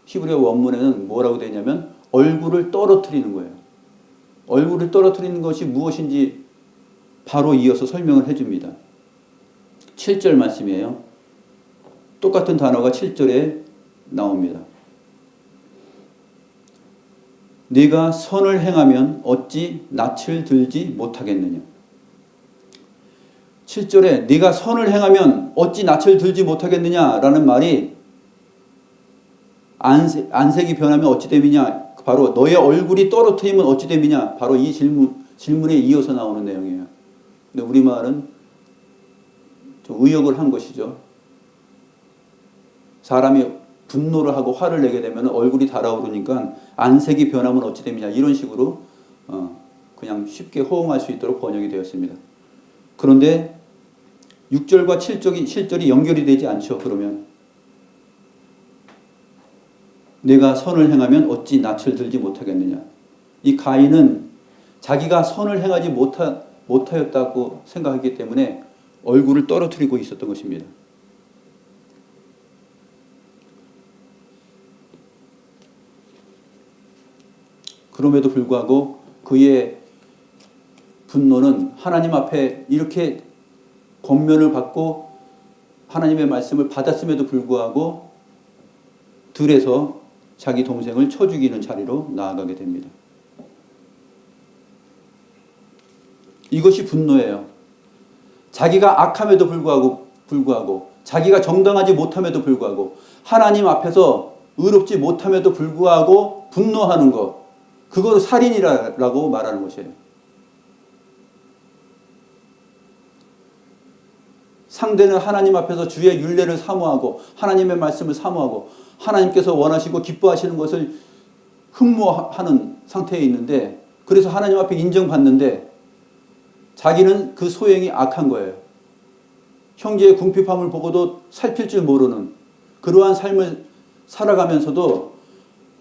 히브리어 원문에는 뭐라고 되냐면 얼굴을 떨어뜨리는 거예요. 얼굴을 떨어뜨리는 것이 무엇인지 바로 이어서 설명을 해줍니다. 7절 말씀이에요. 똑같은 단어가 7절에 나옵니다. 네가 선을 행하면 어찌 낯을 들지 못하겠느냐. 7절에 네가 선을 행하면 어찌 낯을 들지 못하겠느냐라는 말이 안색이 변하면 어찌 됨이냐, 바로 너의 얼굴이 떨어뜨리면 어찌 됨이냐, 바로 이 질문에 이어서 나오는 내용이에요. 근데 우리말은 좀 의역을 한 것이죠. 사람이 분노를 하고 화를 내게 되면 얼굴이 달아오르니까 안색이 변하면 어찌 됨이냐, 이런 식으로 그냥 쉽게 호응할 수 있도록 번역이 되었습니다. 그런데 6절과 7절이 연결이 되지 않죠. 그러면 내가 선을 행하면 어찌 낯을 들지 못하겠느냐. 이 가인은 자기가 선을 행하지 못하였다고 생각했기 때문에 얼굴을 떨어뜨리고 있었던 것입니다. 그럼에도 불구하고 그의 분노는 하나님 앞에 이렇게 권면을 받고 하나님의 말씀을 받았음에도 불구하고 들에서 자기 동생을 쳐 죽이는 자리로 나아가게 됩니다. 이것이 분노예요. 자기가 악함에도 불구하고 자기가 정당하지 못함에도 불구하고 하나님 앞에서 의롭지 못함에도 불구하고 분노하는 것, 그거를 살인이라고 말하는 것이에요. 상대는 하나님 앞에서 주의 율례를 사모하고 하나님의 말씀을 사모하고 하나님께서 원하시고 기뻐하시는 것을 흠모하는 상태에 있는데, 그래서 하나님 앞에 인정받는데 자기는 그 소행이 악한 거예요. 형제의 궁핍함을 보고도 살필 줄 모르는 그러한 삶을 살아가면서도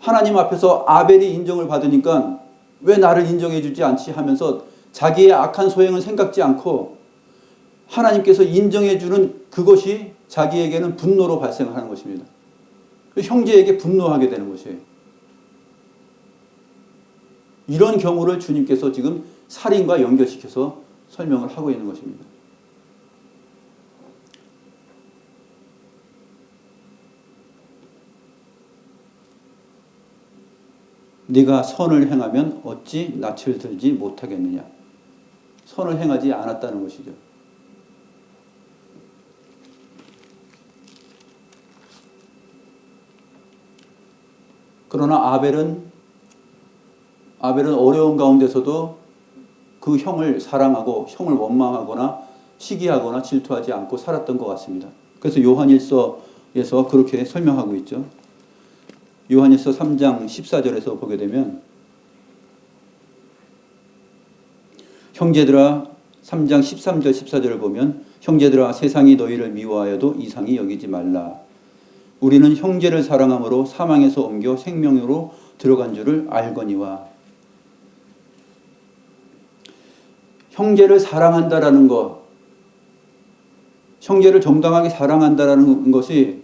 하나님 앞에서 아벨이 인정을 받으니까 왜 나를 인정해 주지 않지 하면서 자기의 악한 소행은 생각지 않고 하나님께서 인정해 주는 그것이 자기에게는 분노로 발생하는 것입니다. 형제에게 분노하게 되는 것이에요. 이런 경우를 주님께서 지금 살인과 연결시켜서 설명을 하고 있는 것입니다. 네가 선을 행하면 어찌 낯을 들지 못하겠느냐. 선을 행하지 않았다는 것이죠. 그러나 아벨은 어려운 가운데서도 그 형을 사랑하고 형을 원망하거나 시기하거나 질투하지 않고 살았던 것 같습니다. 그래서 요한일서에서 그렇게 설명하고 있죠. 요한일서 3장 14절에서 보게 되면 형제들아 3장 13절 14절을 보면 형제들아 세상이 너희를 미워하여도 이상히 여기지 말라. 우리는 형제를 사랑함으로 사망에서 옮겨 생명으로 들어간 줄을 알거니와. 형제를 사랑한다라는 것, 형제를 정당하게 사랑한다라는 것이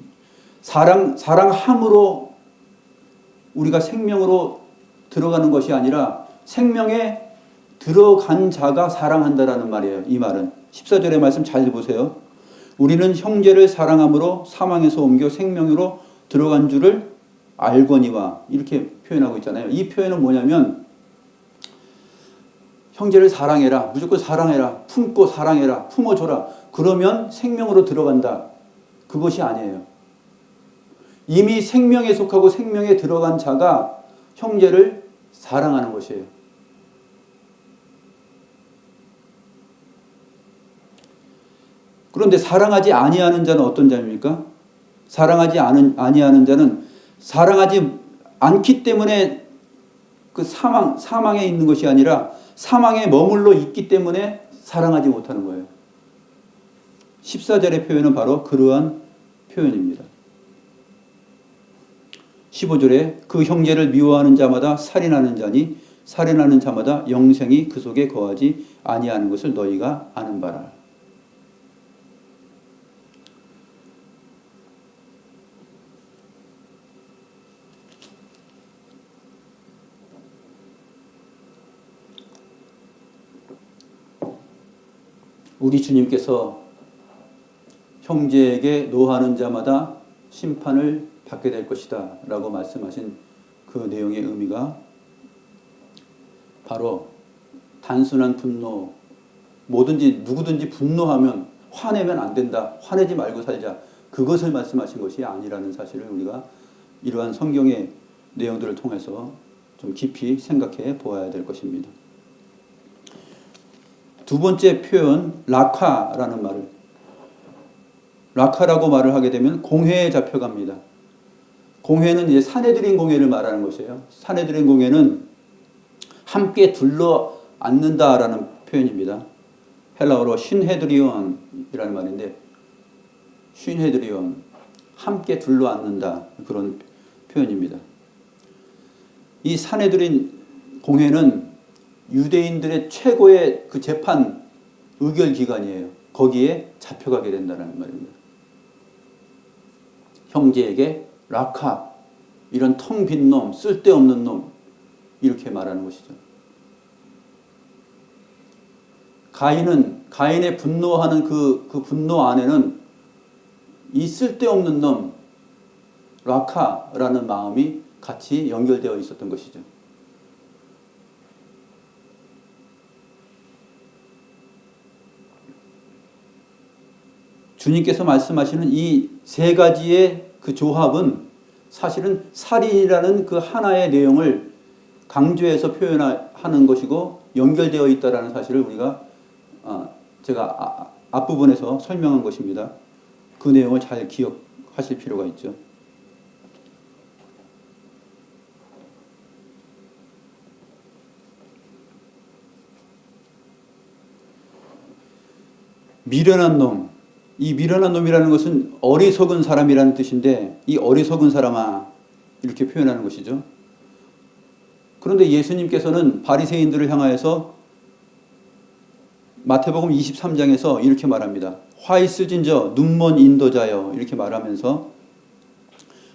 사랑함으로 우리가 생명으로 들어가는 것이 아니라 생명에 들어간 자가 사랑한다라는 말이에요. 이 말은 14절의 말씀 잘 보세요. 우리는 형제를 사랑함으로 사망에서 옮겨 생명으로 들어간 줄을 알거니와 이렇게 표현하고 있잖아요. 이 표현은 뭐냐면 형제를 사랑해라. 무조건 사랑해라. 품고 사랑해라. 품어줘라. 그러면 생명으로 들어간다. 그것이 아니에요. 이미 생명에 속하고 생명에 들어간 자가 형제를 사랑하는 것이에요. 그런데 사랑하지 아니하는 자는 어떤 자입니까? 사랑하지 아니하는 자는 사랑하지 않기 때문에 그 사망에 있는 것이 아니라 사망에 머물러 있기 때문에 사랑하지 못하는 거예요. 14절의 표현은 바로 그러한 표현입니다. 15절에 그 형제를 미워하는 자마다 살인하는 자니 살인하는 자마다 영생이 그 속에 거하지 아니하는 것을 너희가 아는 바라. 우리 주님께서 형제에게 노하는 자마다 심판을 받게 될 것이다 라고 말씀하신 그 내용의 의미가 바로 단순한 분노, 누구든지 분노하면 화내면 안 된다, 화내지 말고 살자, 그것을 말씀하신 것이 아니라는 사실을 우리가 이러한 성경의 내용들을 통해서 좀 깊이 생각해 보아야 될 것입니다. 두 번째 표현 라카라는 말을 라카라고 말을 하게 되면 공회에 잡혀갑니다. 공회는 이제 산헤드린 공회를 말하는 것이에요. 산헤드린 공회는 함께 둘러 앉는다라는 표현입니다. 헬라어로 쉰헤드리온이라는 말인데 쉰헤드리온 함께 둘러 앉는다 그런 표현입니다. 이 산헤드린 공회는 유대인들의 최고의 그 재판 의결 기관이에요. 거기에 잡혀가게 된다는 말입니다. 형제에게 라카, 이런 텅 빈 놈, 쓸데없는 놈 이렇게 말하는 것이죠. 가인의 분노하는 그 분노 안에는 이 쓸데없는 놈, 라카라는 마음이 같이 연결되어 있었던 것이죠. 주님께서 말씀하시는 이 세 가지의 그 조합은 사실은 살인이라는 그 하나의 내용을 강조해서 표현하는 것이고 연결되어 있다는 사실을 우리가 제가 앞부분에서 설명한 것입니다. 그 내용을 잘 기억하실 필요가 있죠. 미련한 놈. 이 미련한 놈이라는 것은 어리석은 사람이라는 뜻인데 이 어리석은 사람아 이렇게 표현하는 것이죠. 그런데 예수님께서는 바리새인들을 향하여서 마태복음 23장에서 이렇게 말합니다. 화 있으진 저 눈먼 인도자여 이렇게 말하면서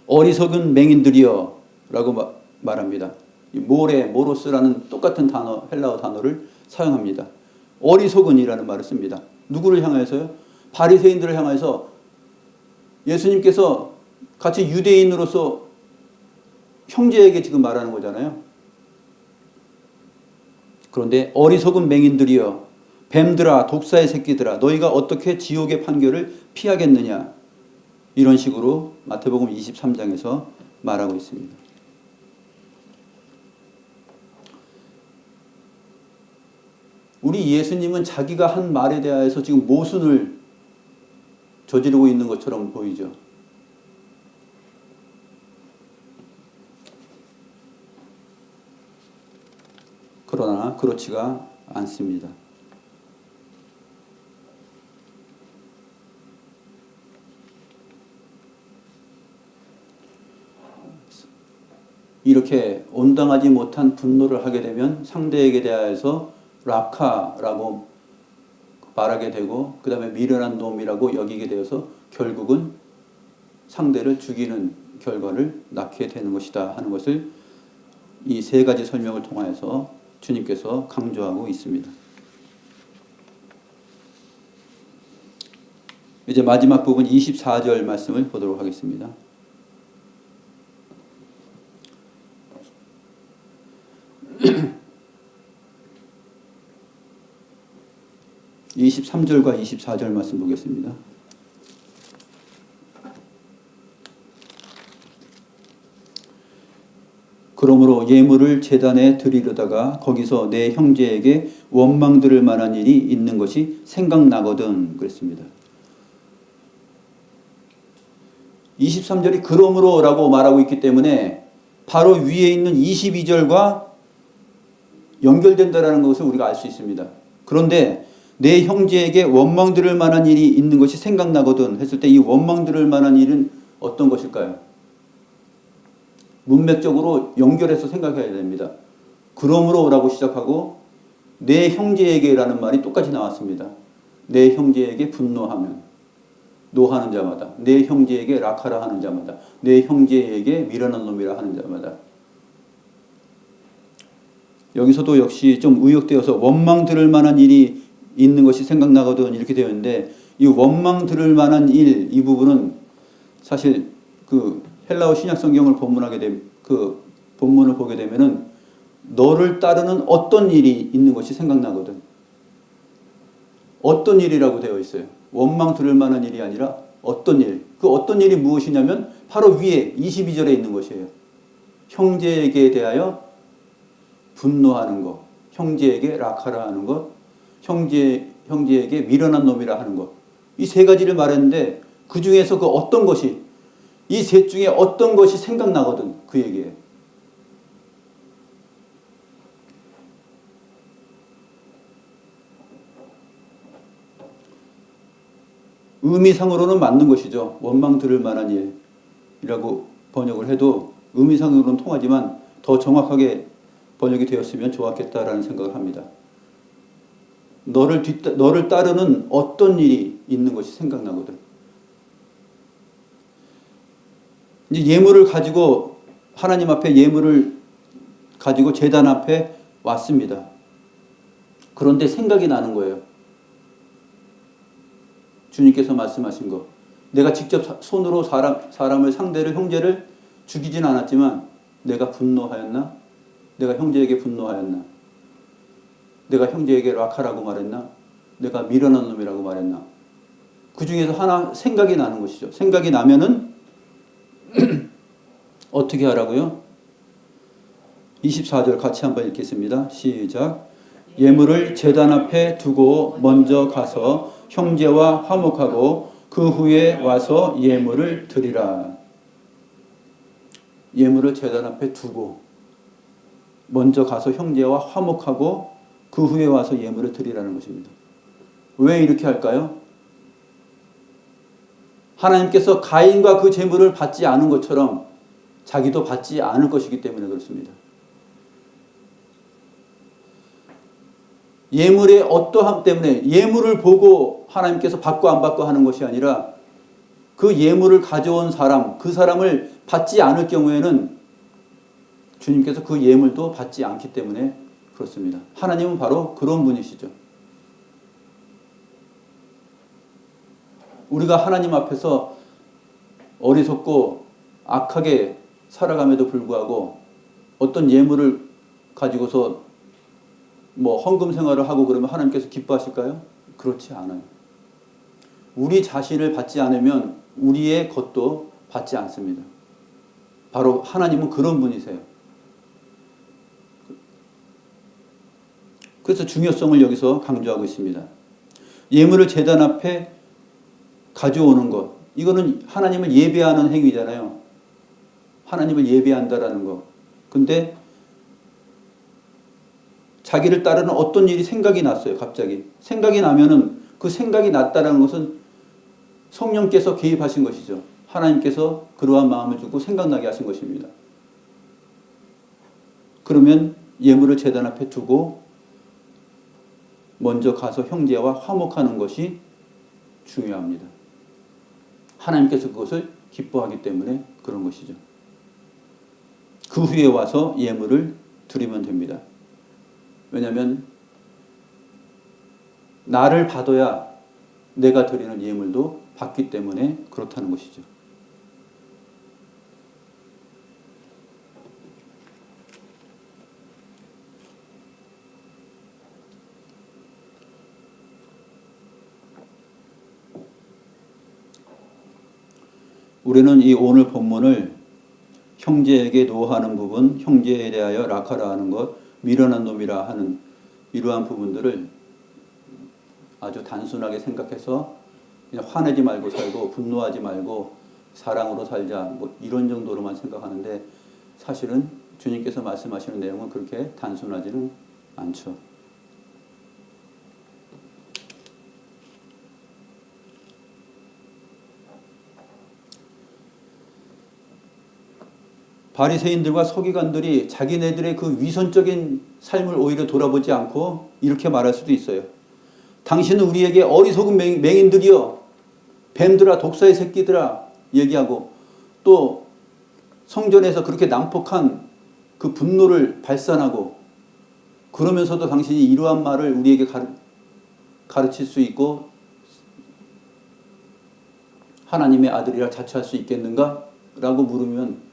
어리석은 맹인들이여 라고 말합니다. 모로스라는 똑같은 단어, 헬라어 단어를 사용합니다. 어리석은이라는 말을 씁니다. 누구를 향해서요? 바리새인들을 향해서 예수님께서 같이 유대인으로서 형제에게 지금 말하는 거잖아요. 그런데 어리석은 맹인들이여 뱀들아 독사의 새끼들아 너희가 어떻게 지옥의 판결을 피하겠느냐 이런 식으로 마태복음 23장에서 말하고 있습니다. 우리 예수님은 자기가 한 말에 대하여서 지금 모순을 저지르고 있는 것처럼 보이죠. 그러나 그렇지가 않습니다. 이렇게 온당하지 못한 분노를 하게 되면 상대에게 대하여서 라카라고 말하게 되고 그 다음에 미련한 놈이라고 여기게 되어서 결국은 상대를 죽이는 결과를 낳게 되는 것이다 하는 것을 이 세 가지 설명을 통하여서 주님께서 강조하고 있습니다. 이제 마지막 부분 24절 말씀을 보도록 하겠습니다. 23절과 24절 말씀 보겠습니다. 그러므로 예물을 제단에 드리려다가 거기서 내 형제에게 원망 들을 만한 일이 있는 것이 생각나거든 그랬습니다. 23절이 그러므로 라고 말하고 있기 때문에 바로 위에 있는 22절과 연결된다는 것을 우리가 알 수 있습니다. 그런데 내 형제에게 원망 들을 만한 일이 있는 것이 생각나거든 했을 때 이 원망 들을 만한 일은 어떤 것일까요? 문맥적으로 연결해서 생각해야 됩니다. 그러므로 라고 시작하고 내 형제에게 라는 말이 똑같이 나왔습니다. 내 형제에게 분노하면 노하는 자마다 내 형제에게 라카라 하는 자마다 내 형제에게 미련한 놈이라 하는 자마다 여기서도 역시 좀 의역되어서 원망 들을 만한 일이 있는 것이 생각나거든 이렇게 되어 있는데 이 원망 들을 만한 일 이 부분은 사실 그 헬라어 신약 성경을 본문을 보게 되면은 너를 따르는 어떤 일이 있는 것이 생각나거든. 어떤 일이라고 되어 있어요. 원망 들을 만한 일이 아니라 어떤 일. 그 어떤 일이 무엇이냐면 바로 위에 22절에 있는 것이에요. 형제에게 대하여 분노하는 것, 형제에게 라카라 하는 것, 형제에게 미련한 놈이라 하는 것. 이 세 가지를 말했는데 그 중에서 그 어떤 것이 이 셋 중에 어떤 것이 생각나거든 그 얘기예요. 의미상으로는 맞는 것이죠. 원망 들을 만한 일이라고 번역을 해도 의미상으로는 통하지만 더 정확하게 번역이 되었으면 좋았겠다라는 생각을 합니다. 너를 따르는 어떤 일이 있는 것이 생각나거든. 이제 예물을 가지고 하나님 앞에 예물을 가지고 제단 앞에 왔습니다. 그런데 생각이 나는 거예요. 주님께서 말씀하신 거. 내가 직접 손으로 사람을 상대를 형제를 죽이진 않았지만 내가 분노하였나? 내가 형제에게 분노하였나? 내가 형제에게 라카라고 말했나? 내가 미련한 놈이라고 말했나? 그 중에서 하나 생각이 나는 것이죠. 생각이 나면은 어떻게 하라고요? 24절 같이 한번 읽겠습니다. 시작. 예물을 제단 앞에 두고 먼저 가서 형제와 화목하고 그 후에 와서 예물을 드리라. 예물을 제단 앞에 두고 먼저 가서 형제와 화목하고 그 후에 와서 예물을 드리라는 것입니다. 왜 이렇게 할까요? 하나님께서 가인과 그 재물을 받지 않은 것처럼 자기도 받지 않을 것이기 때문에 그렇습니다. 예물의 어떠함 때문에 예물을 보고 하나님께서 받고 안 받고 하는 것이 아니라 그 예물을 가져온 사람, 그 사람을 받지 않을 경우에는 주님께서 그 예물도 받지 않기 때문에 그렇습니다. 하나님은 바로 그런 분이시죠. 우리가 하나님 앞에서 어리석고 악하게 살아감에도 불구하고 어떤 예물을 가지고서 헌금 생활을 하고 그러면 하나님께서 기뻐하실까요? 그렇지 않아요. 우리 자신을 받지 않으면 우리의 것도 받지 않습니다. 바로 하나님은 그런 분이세요. 그래서 중요성을 여기서 강조하고 있습니다. 예물을 제단 앞에 가져오는 것, 이거는 하나님을 예배하는 행위잖아요. 하나님을 예배한다라는 것. 근데 자기를 따르는 어떤 일이 생각이 났어요. 갑자기. 생각이 나면은 그 생각이 났다라는 것은 성령께서 개입하신 것이죠. 하나님께서 그러한 마음을 주고 생각나게 하신 것입니다. 그러면 예물을 제단 앞에 두고 먼저 가서 형제와 화목하는 것이 중요합니다. 하나님께서 그것을 기뻐하기 때문에 그런 것이죠. 그 후에 와서 예물을 드리면 됩니다. 왜냐하면 나를 받아야 내가 드리는 예물도 받기 때문에 그렇다는 것이죠. 우리는 이 오늘 본문을 형제에게 노하는 부분, 형제에 대하여 라카라 하는 것, 미련한 놈이라 하는 이러한 부분들을 아주 단순하게 생각해서 그냥 화내지 말고 살고 분노하지 말고 사랑으로 살자 이런 정도로만 생각하는데 사실은 주님께서 말씀하시는 내용은 그렇게 단순하지는 않죠. 바리새인들과 서기관들이 자기네들의 그 위선적인 삶을 오히려 돌아보지 않고 이렇게 말할 수도 있어요. 당신은 우리에게 어리석은 맹인들이여, 뱀들아, 독사의 새끼들아 얘기하고, 또 성전에서 그렇게 난폭한 그 분노를 발산하고, 그러면서도 당신이 이러한 말을 우리에게 가르칠 수 있고 하나님의 아들이라 자처할 수 있겠는가? 라고 물으면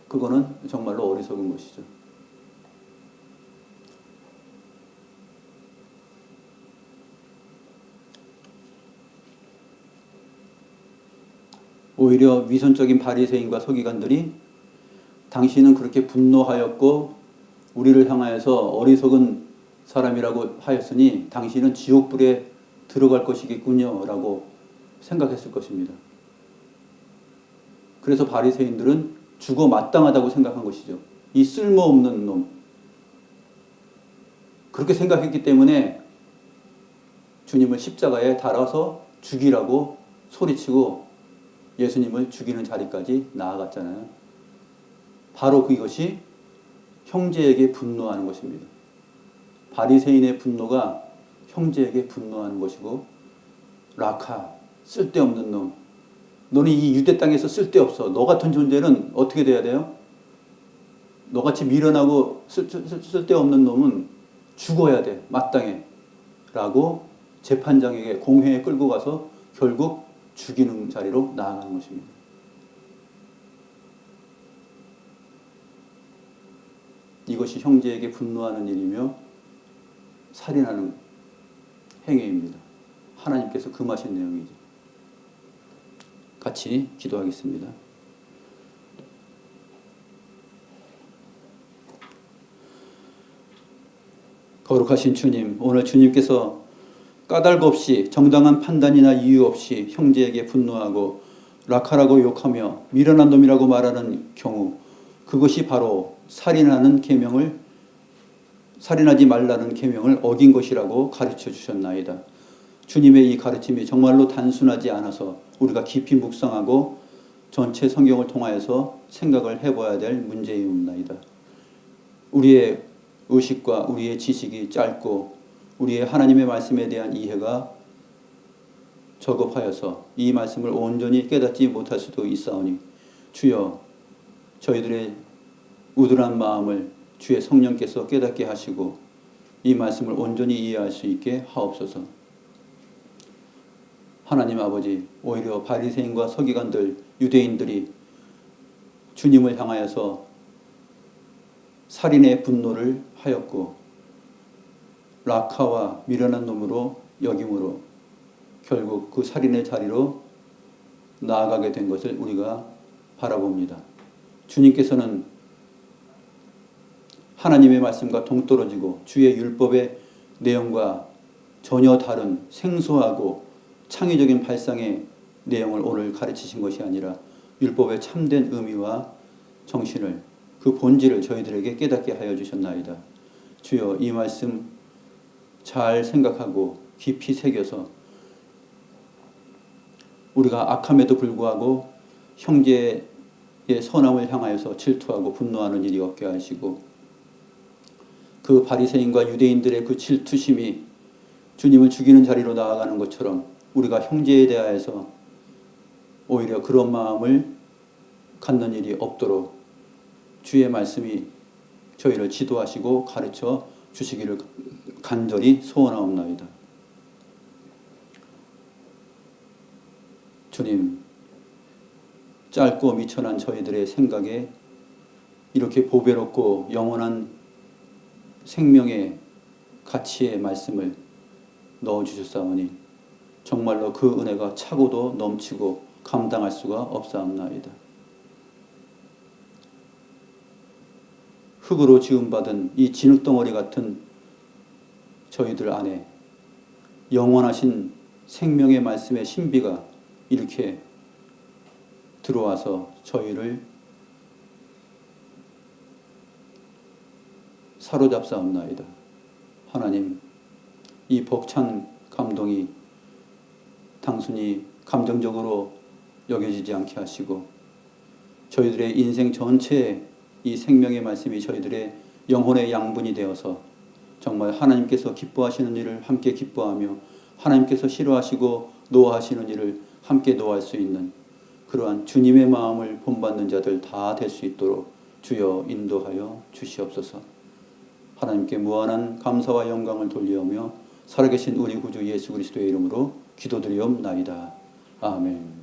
그거는 정말로 어리석은 것이죠. 오히려 위선적인 바리새인과 서기관들이 당신은 그렇게 분노하였고 우리를 향하여서 어리석은 사람이라고 하였으니 당신은 지옥불에 들어갈 것이겠군요 라고 생각했을 것입니다. 그래서 바리새인들은 죽어 마땅하다고 생각한 것이죠. 이 쓸모없는 놈. 그렇게 생각했기 때문에 주님을 십자가에 달아서 죽이라고 소리치고 예수님을 죽이는 자리까지 나아갔잖아요. 바로 그것이 형제에게 분노하는 것입니다. 바리새인의 분노가 형제에게 분노하는 것이고, 라카, 쓸데없는 놈. 너는 이 유대 땅에서 쓸데없어. 너 같은 존재는 어떻게 돼야 돼요? 너같이 미련하고 쓸데없는 놈은 죽어야 돼. 마땅해. 라고 재판장에게 공회에 끌고 가서 결국 죽이는 자리로 나아가는 것입니다. 이것이 형제에게 분노하는 일이며 살인하는 행위입니다. 하나님께서 금하신 내용이죠. 같이 기도하겠습니다. 거룩하신 주님, 오늘 주님께서 까닭 없이 정당한 판단이나 이유 없이 형제에게 분노하고 라카라고 욕하며 미련한 놈이라고 말하는 경우, 그것이 바로 살인하는 계명을 살인하지 말라는 계명을 어긴 것이라고 가르쳐 주셨나이다. 주님의 이 가르침이 정말로 단순하지 않아서 우리가 깊이 묵상하고 전체 성경을 통하여서 생각을 해봐야 될 문제이옵나이다. 우리의 의식과 우리의 지식이 짧고 우리의 하나님의 말씀에 대한 이해가 저급하여서 이 말씀을 온전히 깨닫지 못할 수도 있사오니 주여 저희들의 우둔한 마음을 주의 성령께서 깨닫게 하시고 이 말씀을 온전히 이해할 수 있게 하옵소서. 하나님 아버지, 오히려 바리새인과 서기관들, 유대인들이 주님을 향하여서 살인의 분노를 하였고 라카와 미련한 놈으로 여김으로 결국 그 살인의 자리로 나아가게 된 것을 우리가 바라봅니다. 주님께서는 하나님의 말씀과 동떨어지고 주의 율법의 내용과 전혀 다른 생소하고 창의적인 발상의 내용을 오늘 가르치신 것이 아니라 율법의 참된 의미와 정신을 그 본질을 저희들에게 깨닫게 하여 주셨나이다. 주여 이 말씀 잘 생각하고 깊이 새겨서 우리가 악함에도 불구하고 형제의 선함을 향하여서 질투하고 분노하는 일이 없게 하시고 그 바리새인과 유대인들의 그 질투심이 주님을 죽이는 자리로 나아가는 것처럼 우리가 형제에 대하여서 오히려 그런 마음을 갖는 일이 없도록 주의 말씀이 저희를 지도하시고 가르쳐 주시기를 간절히 소원하옵나이다. 주님, 짧고 미천한 저희들의 생각에 이렇게 보배롭고 영원한 생명의 가치의 말씀을 넣어주셨사오니 정말로 그 은혜가 차고도 넘치고 감당할 수가 없사옵나이다. 흙으로 지음받은 이 진흙덩어리 같은 저희들 안에 영원하신 생명의 말씀의 신비가 이렇게 들어와서 저희를 사로잡사옵나이다. 하나님, 이 벅찬 감동이 단순히 감정적으로 여겨지지 않게 하시고 저희들의 인생 전체에 이 생명의 말씀이 저희들의 영혼의 양분이 되어서 정말 하나님께서 기뻐하시는 일을 함께 기뻐하며 하나님께서 싫어하시고 노하시는 일을 함께 노할 수 있는 그러한 주님의 마음을 본받는 자들 다 될 수 있도록 주여 인도하여 주시옵소서. 하나님께 무한한 감사와 영광을 돌리오며 살아계신 우리 구주 예수 그리스도의 이름으로 기도드리옵나이다. 아멘.